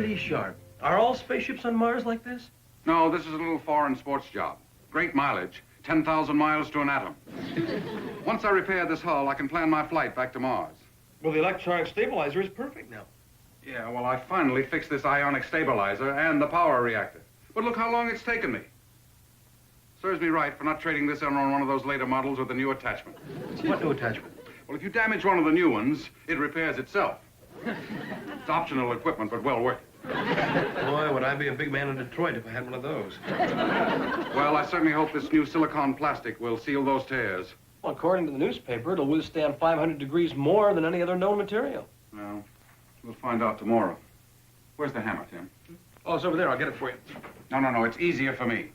really sharp. Are all spaceships on Mars like this? No, this is a little foreign sports job. Great mileage, 10,000 miles to an atom. Once I repair this hull, I can plan my flight back to Mars. Well, the electronic stabilizer is perfect now. Yeah, well, I finally fixed this ionic stabilizer and the power reactor. But look how long it's taken me. Serves me right for not trading this in on one of those later models with a new attachment. What new attachment? Well, if you damage one of the new ones, it repairs itself. It's optional equipment, but well worth it. Boy, would I be a big man in Detroit if I had one of those. Well, I certainly hope this new silicon plastic will seal those tears. Well, according to the newspaper, it'll withstand 500 degrees more than any other known material. Well, we'll find out tomorrow. Where's the hammer, Tim? Oh, it's over there. I'll get it for you. No. It's easier for me.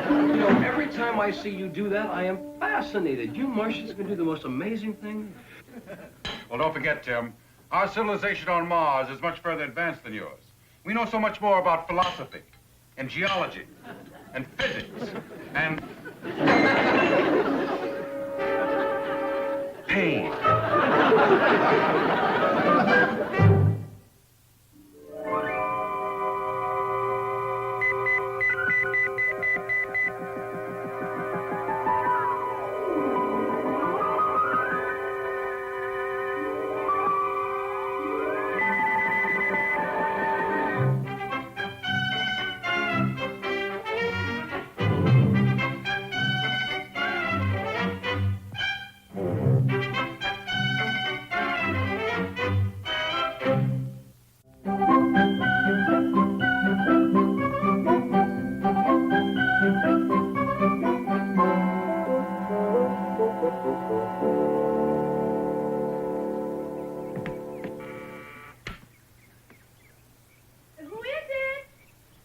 You know, every time I see you do that, I am fascinated. You Martians can do the most amazing thing. Well, don't forget, Tim, our civilization on Mars is much further advanced than yours. We know so much more about philosophy and geology and physics and pain.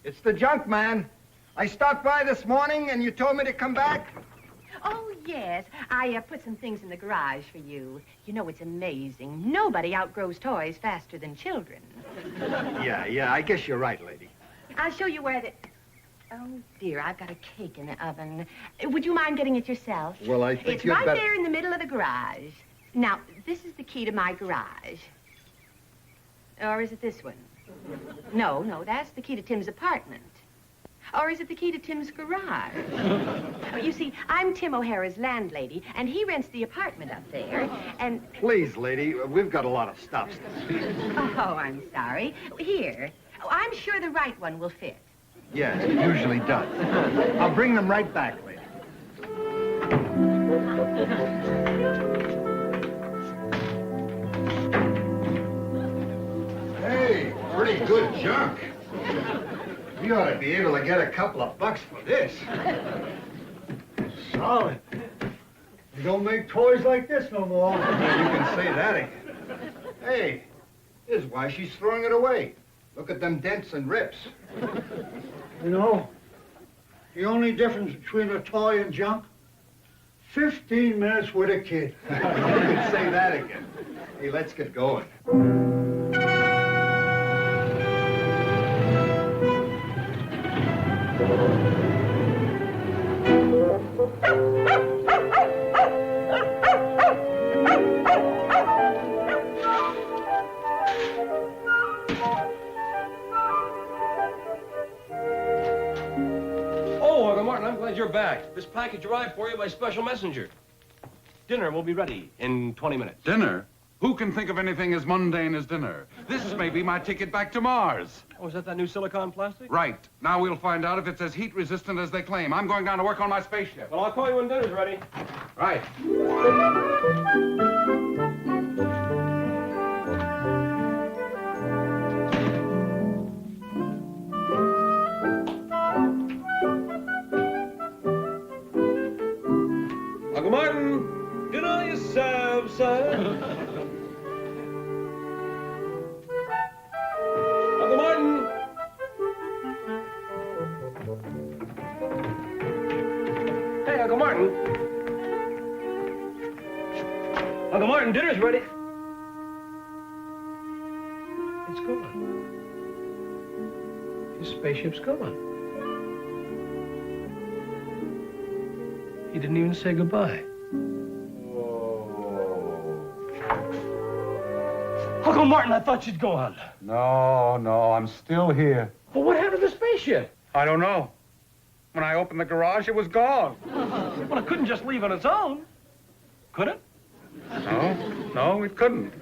It's the junk man. I stopped by this morning and you told me to come back. Oh, yes. I put some things in the garage for you. You know, it's amazing. Nobody outgrows toys faster than children. Yeah, I guess you're right, lady. I'll show you where the... Oh, dear, I've got a cake in the oven. Would you mind getting it yourself? Well, I think it's you'd right better... there in the middle of the garage. Now, this is the key to my garage. Or is it this one? No, that's the key to Tim's apartment. Or is it the key to Tim's garage? You see, I'm Tim O'Hara's landlady, and he rents the apartment up there, and... Please, lady, we've got a lot of stuff. Oh, I'm sorry. Here. Oh, I'm sure the right one will fit. Yes, it usually does. I'll bring them right back, lady. Hey, pretty good junk. We ought to be able to get a couple of bucks for this. Solid. You don't make toys like this no more. You can say that again. Hey, here's why she's throwing it away. Look at them dents and rips. You know, the only difference between a toy and junk, 15 minutes with a kid. You can say that again. Hey, let's get going. Oh, Uncle Martin, I'm glad you're back. This package arrived for you by special messenger. Dinner will be ready in 20 minutes. Dinner? Who can think of anything as mundane as dinner? This may be my ticket back to Mars. Oh, is that new silicon plastic? Right. Now we'll find out if it's as heat resistant as they claim. I'm going down to work on my spaceship. Well, I'll call you when dinner's ready. Right. Uncle Martin, dinner yourself, sir. Uncle Martin. Hey, Uncle Martin. Uncle Martin, dinner's ready. It's gone. His spaceship's gone. He didn't even say goodbye. Whoa. Uncle Martin, I thought you'd gone. No, I'm still here. Well, what happened to the spaceship? I don't know. When I opened the garage, it was gone. Well, it couldn't just leave on its own. Could it? No, it couldn't.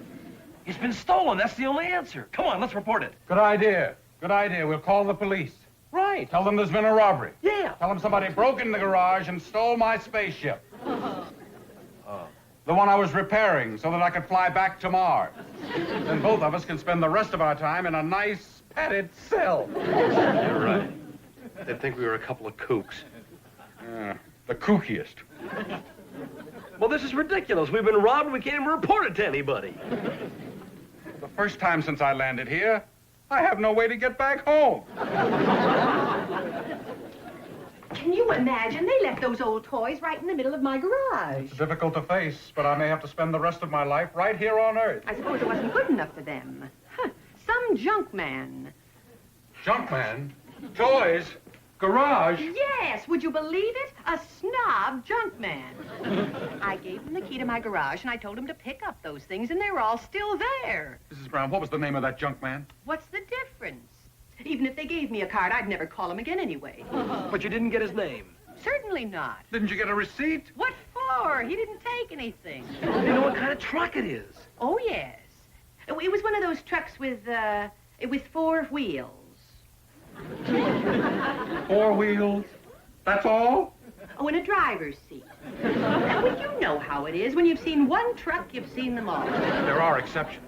It's been stolen. That's the only answer. Come on, let's report it. Good idea. We'll call the police. Right. Tell them there's been a robbery. Yeah. Tell them somebody broke into the garage and stole my spaceship. The one I was repairing so that I could fly back to Mars. Then both of us can spend the rest of our time in a nice, padded cell. You're right. They'd think we were a couple of kooks. The kookiest. Well, this is ridiculous. We've been robbed and we can't even report it to anybody. The first time since I landed here, I have no way to get back home. Can you imagine? They left those old toys right in the middle of my garage. It's difficult to face, but I may have to spend the rest of my life right here on Earth. I suppose it wasn't good enough for them. Huh, some junk man. Junkman? Toys? Garage? Yes, would you believe it? A snob junk man. I gave him the key to my garage, and I told him to pick up those things, and they were all still there. Mrs. Brown, what was the name of that junkman? What's the difference? Even if they gave me a card, I'd never call him again anyway. But you didn't get his name. Certainly not. Didn't you get a receipt? What for? He didn't take anything. You know what kind of truck it is? Oh, yes. It was one of those trucks with 4 wheels. 4 wheels? That's all? Oh, in a driver's seat. Now, well, you know how it is. When you've seen one truck, you've seen them all. There are exceptions.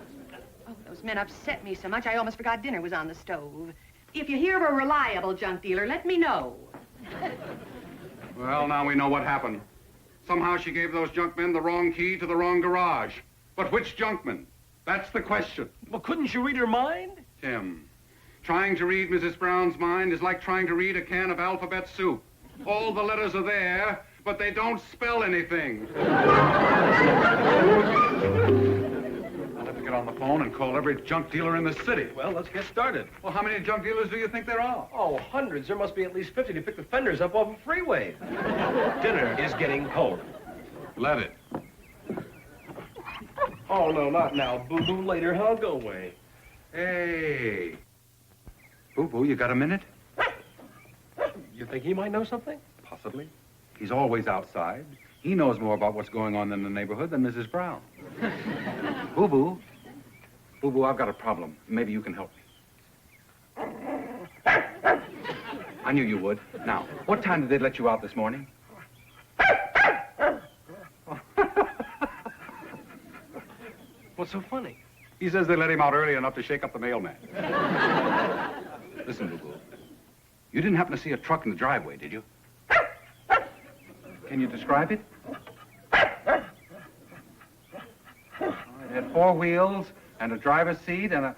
Oh, those men upset me so much, I almost forgot dinner was on the stove. If you hear of a reliable junk dealer, let me know. Well, now we know what happened. Somehow she gave those junkmen the wrong key to the wrong garage. But which junkman? That's the question. Well, couldn't you read her mind? Tim, trying to read Mrs. Brown's mind is like trying to read a can of alphabet soup. All the letters are there, but they don't spell anything. I'll have to get on the phone and call every junk dealer in the city. Well, let's get started. Well, how many junk dealers do you think there are? Oh, hundreds. There must be at least 50 to pick the fenders up off the freeway. Dinner is getting cold. Let it. Oh, no, not now. Boo-boo later, huh? Go away. Hey. Boo-boo, you got a minute? You think he might know something? Possibly. He's always outside. He knows more about what's going on in the neighborhood than Mrs. Brown. Boo-boo. Boo-boo, I've got a problem. Maybe you can help me. I knew you would. Now, what time did they let you out this morning? What's so funny? He says they let him out early enough to shake up the mailman. Listen, Boo-boo. You didn't happen to see a truck in the driveway, did you? Can you describe it? It had 4 wheels and a driver's seat and a...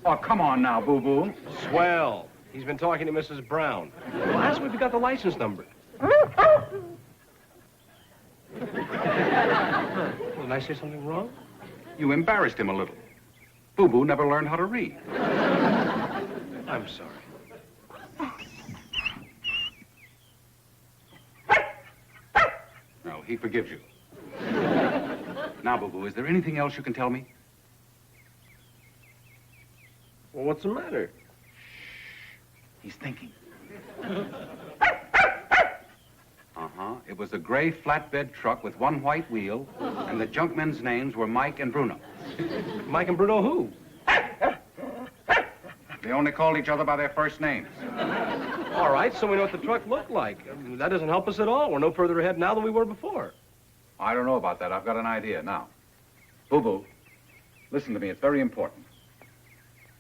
Oh, come on now, Boo-boo. Swell. He's been talking to Mrs. Brown. Well, ask him if he got the license number. Did I say something wrong? You embarrassed him a little. Boo-boo never learned how to read. I'm sorry. No, he forgives you. Now, Boo-boo, is there anything else you can tell me? Well, what's the matter? He's thinking. Uh-huh. It was a gray flatbed truck with 1 white wheel, and the junkmen's names were Mike and Bruno. Mike and Bruno who? They only called each other by their first names. All right, so we know what the truck looked like. That doesn't help us at all. We're no further ahead now than we were before. I don't know about that. I've got an idea now. Boo-boo, listen to me. It's very important.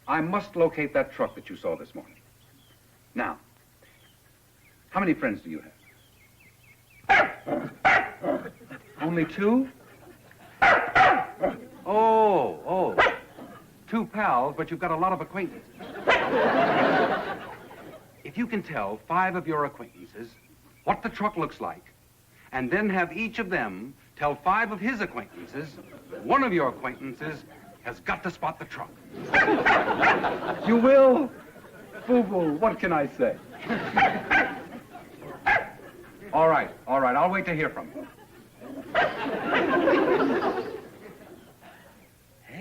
I must locate that truck that you saw this morning. Now, how many friends do you have? Only 2? Oh. 2 pals, but you've got a lot of acquaintances. If you can tell 5 of your acquaintances what the truck looks like, and then have each of them tell 5 of his acquaintances, one of your acquaintances has got to spot the truck. You will? Boo-boo, what can I say? All right. I'll wait to hear from you.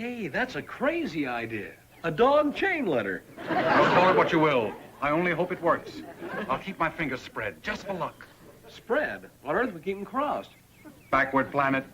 Hey, that's a crazy idea. A dog chain letter. Don't call it what you will. I only hope it works. I'll keep my fingers spread, just for luck. Spread? On Earth, we keep them crossed. Backward planet.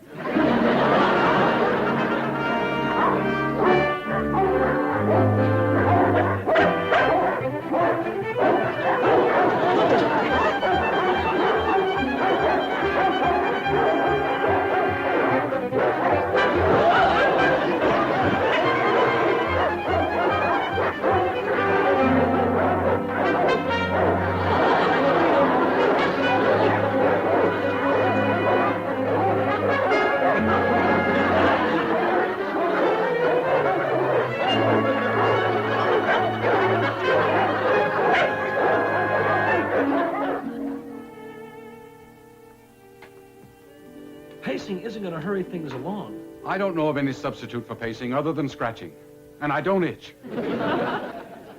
Pacing isn't going to hurry things along. I don't know of any substitute for pacing other than scratching. And I don't itch.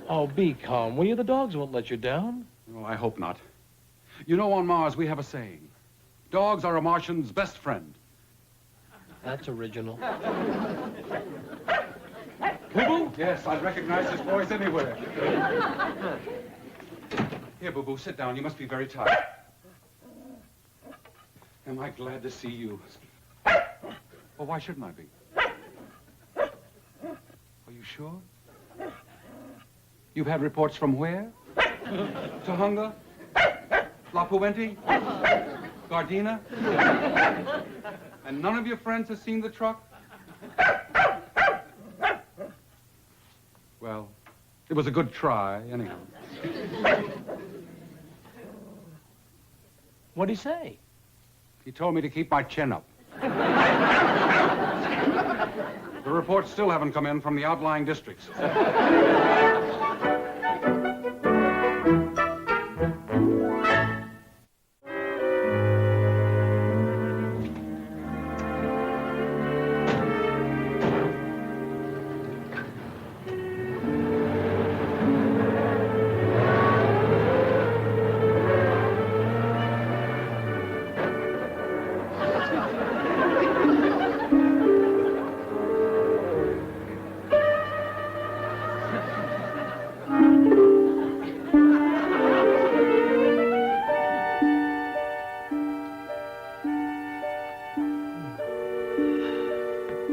Oh, be calm, will you? The dogs won't let you down. Oh, I hope not. You know, on Mars, we have a saying. Dogs are a Martian's best friend. That's original. Boo-boo? Yes, I'd recognize his voice anywhere. Here, Boo-boo, sit down. You must be very tired. Am I glad to see you? Well, why shouldn't I be? Are you sure? You've had reports from where? Tahunga? La Puente? Gardena? And none of your friends have seen the truck? Well, it was a good try, anyhow. What'd he say? He told me to keep my chin up. The reports still haven't come in from the outlying districts.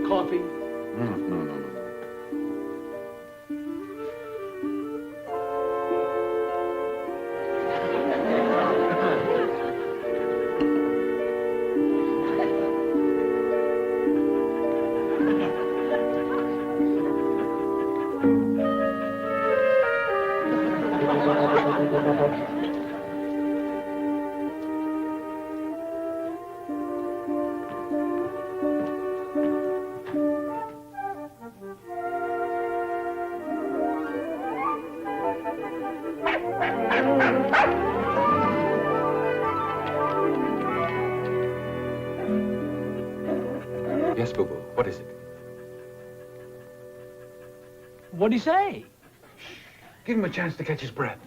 Coffee? No. Yes, Boo-boo. What is it? What'd he say? Give him a chance to catch his breath.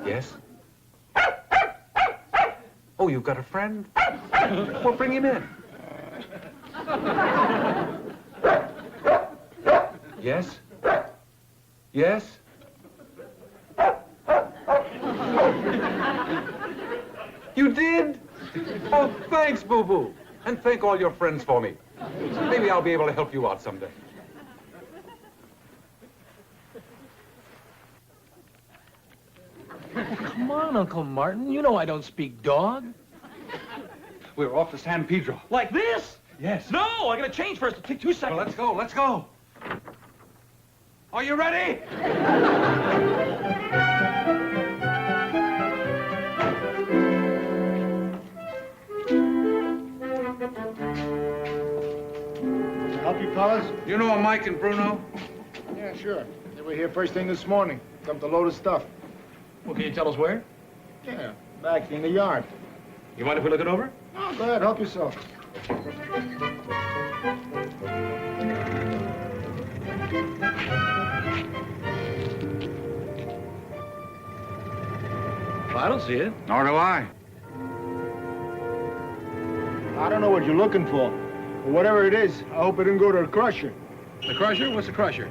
Yes? Oh, you've got a friend? Well, bring him in. Yes? Yes? You did? Oh, thanks, Boo-boo. And thank all your friends for me. Maybe I'll be able to help you out someday. Come on, Uncle Martin. You know I don't speak dog. We're off to San Pedro. Like this? Yes. No, I gotta change first. It'll take 2 seconds. Well, let's go. Are you ready? Help you, fellas? You know Mike and Bruno? Yeah, sure. They were here first thing this morning. Dumped a load of stuff. Well, can you tell us where? Yeah, back in the yard. You mind if we look it over? Oh, go ahead, help yourself. Well, I don't see it. Nor do I. I don't know what you're looking for, but whatever it is, I hope it didn't go to the crusher. The crusher? What's a crusher?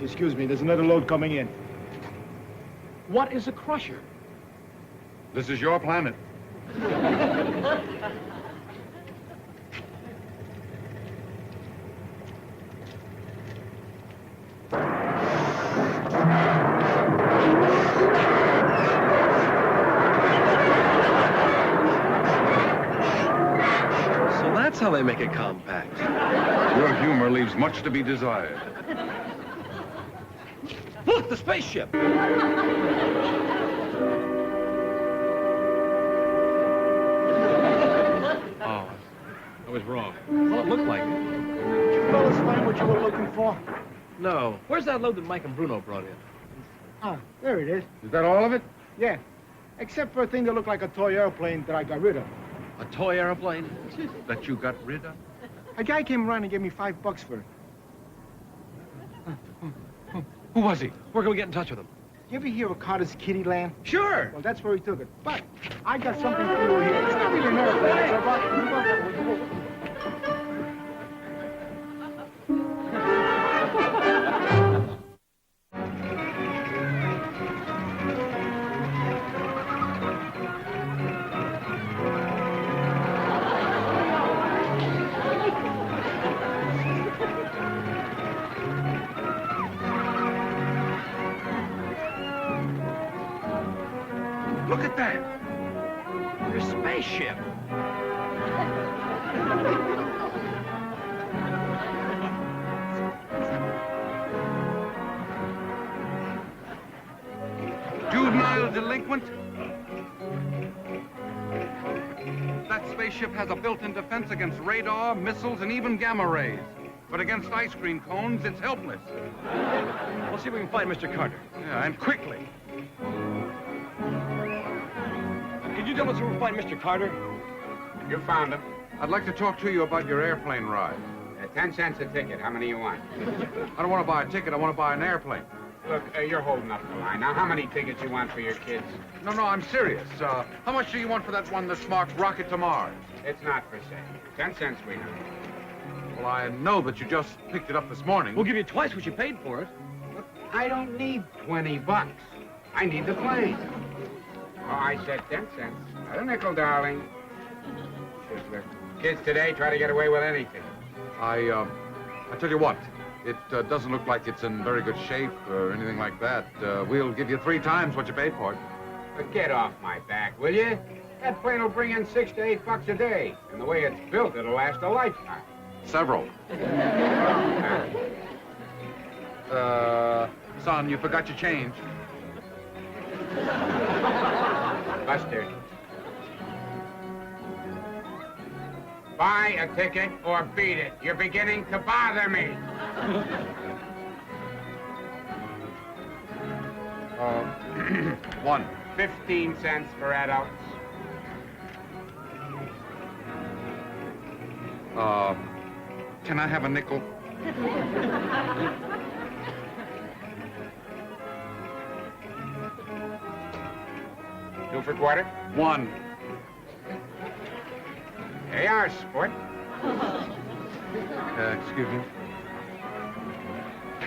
Excuse me, there's another load coming in. What is a crusher? This is your planet. So that's how they make it compact. Your humor leaves much to be desired. Look, the spaceship! Oh, I was wrong. Well, it looked like it. Did you fellas find what you were looking for? No. Where's that load that Mike and Bruno brought in? Ah, there it is. Is that all of it? Yeah. Except for a thing that looked like a toy airplane that I got rid of. A toy airplane? That you got rid of? A guy came around and gave me $5 for it. Who was he? Where can we get in touch with him? You ever hear of Carter's Kitty Land? Sure. Well, that's where he took it. But I got something for you here. It's not really an airplane. It's a Look at that. Your spaceship. Juvenile delinquent? That spaceship has a built-in defense against radar, missiles, and even gamma rays. But against ice cream cones, it's helpless. We'll see if we can find Mr. Carter. Yeah, and quickly. Could you tell us where we can find Mr. Carter? You found him. I'd like to talk to you about your airplane ride. 10 cents a ticket. How many you want? I don't want to buy a ticket. I want to buy an airplane. Look, you're holding up the line. Now, how many tickets you want for your kids? No, I'm serious. How much do you want for that one that's marked Rocket to Mars? It's not for sale. 10 cents, we know. Well, I know that you just picked it up this morning. We'll give you twice what you paid for it. Look, I don't need $20. I need the plane. Oh, I said 10 cents. Not a nickel, darling. Look, kids today try to get away with anything. I tell you what. It doesn't look like it's in very good shape or anything like that. We'll give you 3 times what you paid for it. But get off my back, will you? That plane will bring in $6 to $8 a day. And the way it's built, it'll last a lifetime. Several. Son, you forgot your change. Buster. Buy a ticket or beat it. You're beginning to bother me. One. 15 cents for adults. Can I have a nickel? Two for quarter. 1. Here you are, sport. Excuse me.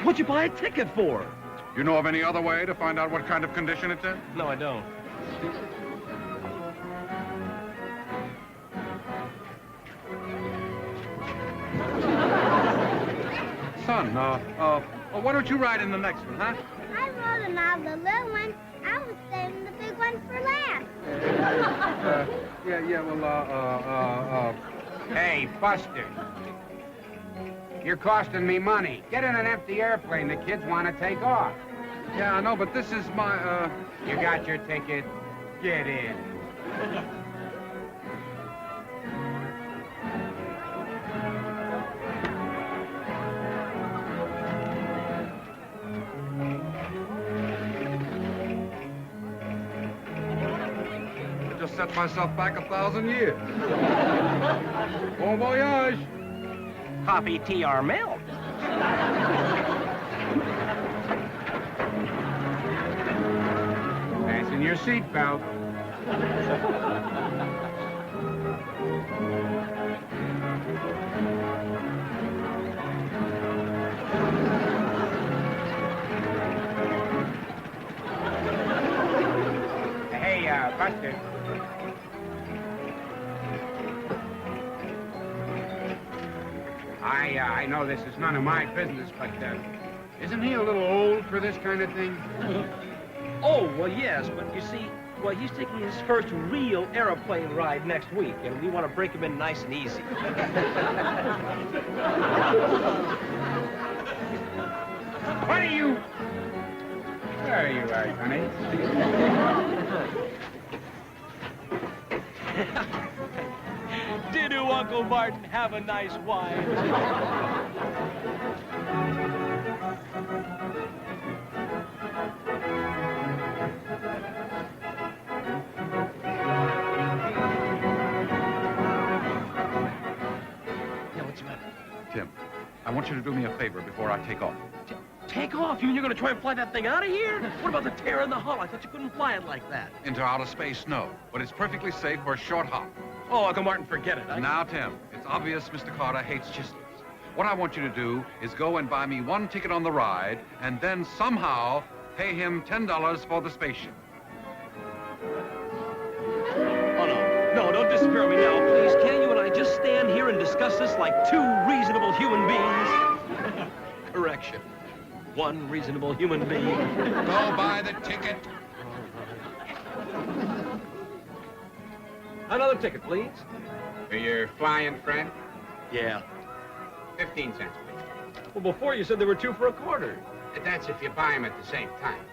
What'd you buy a ticket for? You know of any other way to find out what kind of condition it's in? No, I don't. Son, why don't you ride in the next one, huh? I rode in all the little ones. I was saving the big ones for last. Hey, Buster. You're costing me money. Get in an empty airplane. The kids want to take off. Yeah, I know, but this is my, You got your ticket. Get in. I just set myself back 1,000 years. Bon voyage. Coffee, tea, or milk? Fasten your seatbelt. I know this is none of my business, but isn't he a little old for this kind of thing? Oh, well, yes, but you see, well, he's taking his first real airplane ride next week, and we want to break him in nice and easy. What are you? There you are, honey. Did Uncle Martin have a nice wife? Yeah, what's the matter? Tim, I want you to do me a favor before I take off. Take off? You mean you're going to try and fly that thing out of here? What about the tear in the hull? I thought you couldn't fly it like that. Into outer space, no. But it's perfectly safe for a short hop. Oh, Uncle Martin, forget it. Now, Tim, it's obvious Mr. Carter hates chisels. What I want you to do is go and buy me one ticket on the ride, and then somehow pay him $10 for the spaceship. Oh, no. No, don't disappear on me now, please. Can you and I just stand here and discuss this like two reasonable human beings? Correction. One reasonable human being. Go buy the ticket. Another ticket, please. For your flying friend? Yeah. 15 cents, please. Well, before you said there were 2 for a quarter. That's if you buy them at the same time.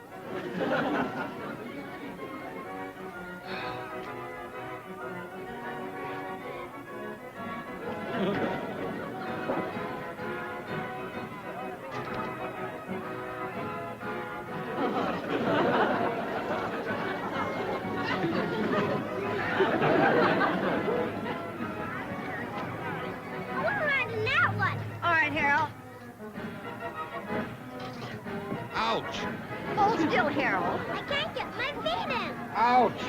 All right, Harold. Ouch! Hold still, Harold. I can't get my feet in. Ouch!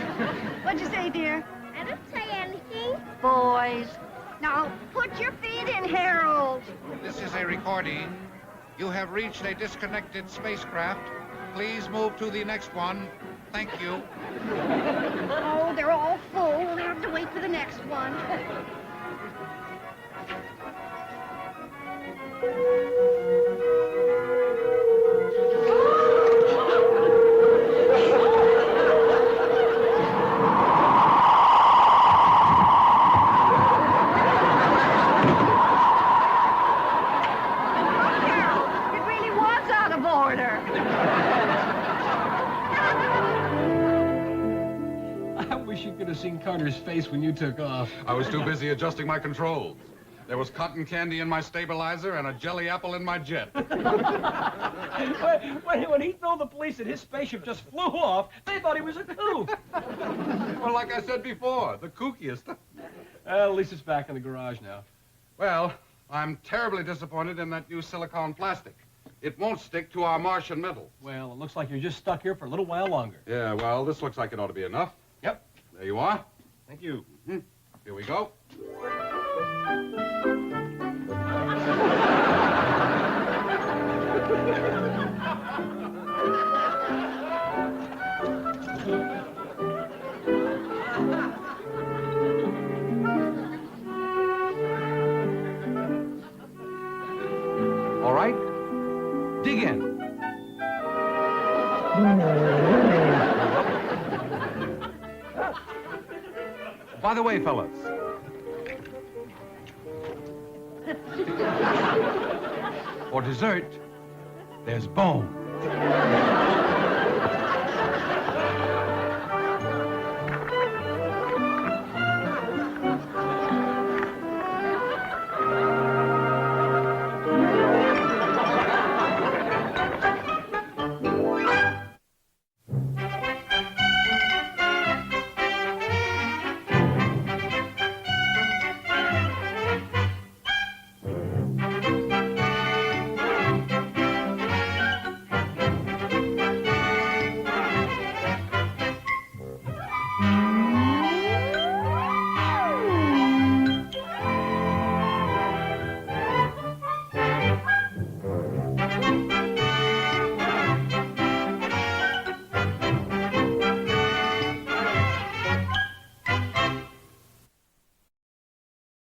What'd you say, dear? I didn't say anything. Boys. Now, put your feet in, Harold. This is a recording. You have reached a disconnected spacecraft. Please move to the next one. Thank you. Oh, they're all full. We'll have to wait for the next one. It really was out of order. I wish you could have seen Carter's face when you took off. I was too busy adjusting my controls. There was cotton candy in my stabilizer and a jelly apple in my jet. When he told the police that his spaceship just flew off, they thought he was a kook. Well, like I said before, the kookiest. At least it's back in the garage now. Well, I'm terribly disappointed in that new silicone plastic. It won't stick to our Martian metal. Well, it looks like you're just stuck here for a little while longer. Yeah, well, this looks like it ought to be enough. Yep. There you are. Thank you. Here we go. All right, dig in. By the way, fellas, for dessert, there's bone.